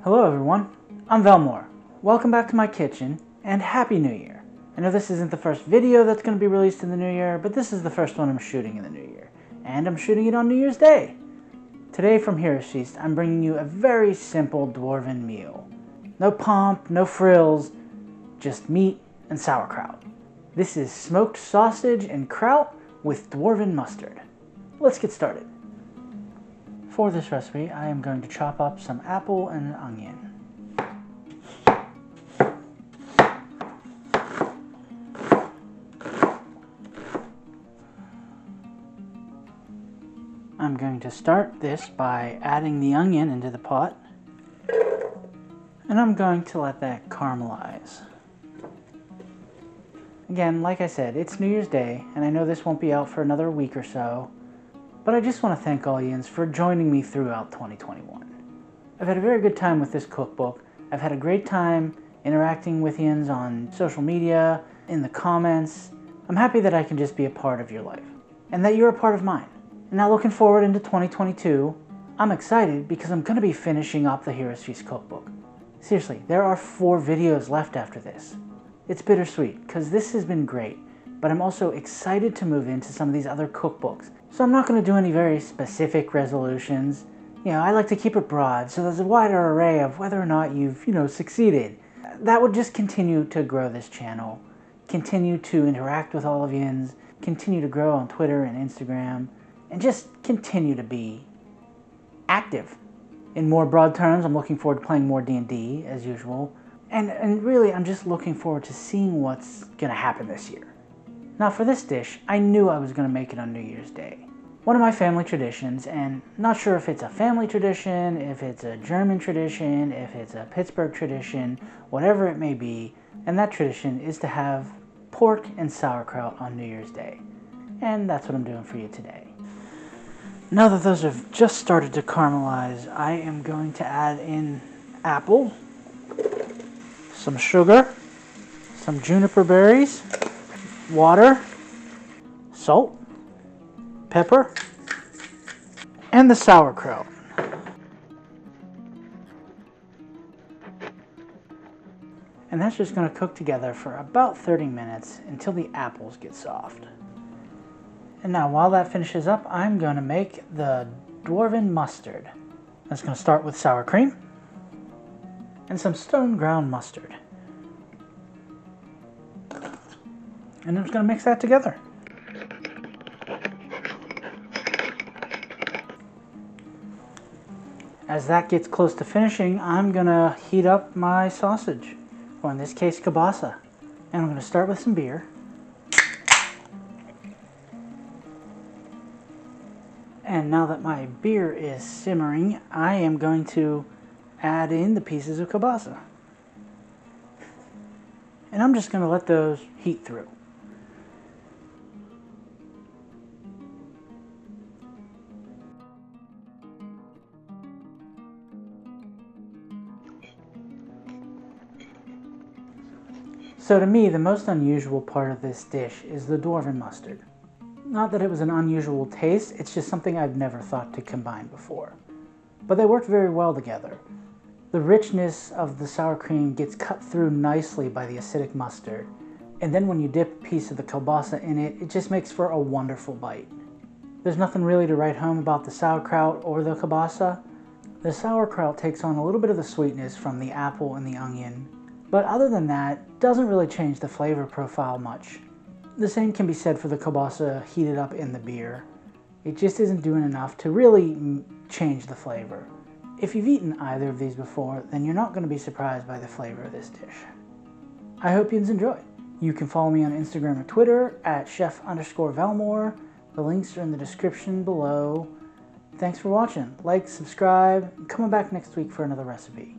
Hello everyone, I'm Velmore. Welcome back to my kitchen, and Happy New Year. I know this isn't the first video that's going to be released in the new year, but this is the first one I'm shooting in the new year. And I'm shooting it on New Year's Day. Today from Heroes Feast, I'm bringing you a very simple dwarven meal. No pomp, no frills, just meat and sauerkraut. This is smoked sausage and kraut with Dwarven Mustard. Let's get started. For this recipe, I am going to chop up some apple and an onion. I'm going to start this by adding the onion into the pot, and I'm going to let that caramelize. Again, like I said, it's New Year's Day, and I know this won't be out for another week or so, but I just want to thank all yins for joining me throughout 2021. I've had a very good time with this cookbook. I've had a great time interacting with yins on social media, in the comments. I'm happy that I can just be a part of your life, and that you're a part of mine. And now looking forward into 2022, I'm excited because I'm going to be finishing up the Heroes Feast cookbook. Seriously, there are 4 videos left after this. It's bittersweet because this has been great, but I'm also excited to move into some of these other cookbooks. So I'm not going to do any very specific resolutions. I like to keep it broad so there's a wider array of whether or not you've, succeeded. That would just continue to grow this channel, continue to interact with all of yins, continue to grow on Twitter and Instagram, and just continue to be active. In more broad terms, I'm looking forward to playing more D&D as usual. And really, I'm just looking forward to seeing what's going to happen this year. Now for this dish, I knew I was going to make it on New Year's Day. One of my family traditions, and not sure if it's a family tradition, if it's a German tradition, if it's a Pittsburgh tradition, whatever it may be, and that tradition is to have pork and sauerkraut on New Year's Day. And that's what I'm doing for you today. Now that those have just started to caramelize, I am going to add in apple, some sugar, some juniper berries, water, salt, pepper, and the sauerkraut. And that's just going to cook together for about 30 minutes until the apples get soft. And now while that finishes up, I'm going to make the Dwarven Mustard. That's going to start with sour cream and some stone ground mustard. And I'm just going to mix that together. As that gets close to finishing, I'm going to heat up my sausage, or in this case, kielbasa. And I'm going to start with some beer. And now that my beer is simmering, I am going to add in the pieces of kielbasa. And I'm just going to let those heat through. So to me, the most unusual part of this dish is the Dwarven Mustard. Not that it was an unusual taste, it's just something I've never thought to combine before. But they work very well together. The richness of the sour cream gets cut through nicely by the acidic mustard, and then when you dip a piece of the kielbasa in it, it just makes for a wonderful bite. There's nothing really to write home about the sauerkraut or the kielbasa. The sauerkraut takes on a little bit of the sweetness from the apple and the onion, but other than that, doesn't really change the flavor profile much. The same can be said for the kielbasa heated up in the beer. It just isn't doing enough to really change the flavor. If you've eaten either of these before, then you're not going to be surprised by the flavor of this dish. I hope you enjoy. You can follow me on Instagram or Twitter at chef_Velmore. The links are in the description below. Thanks for watching. Like, subscribe, and come back next week for another recipe.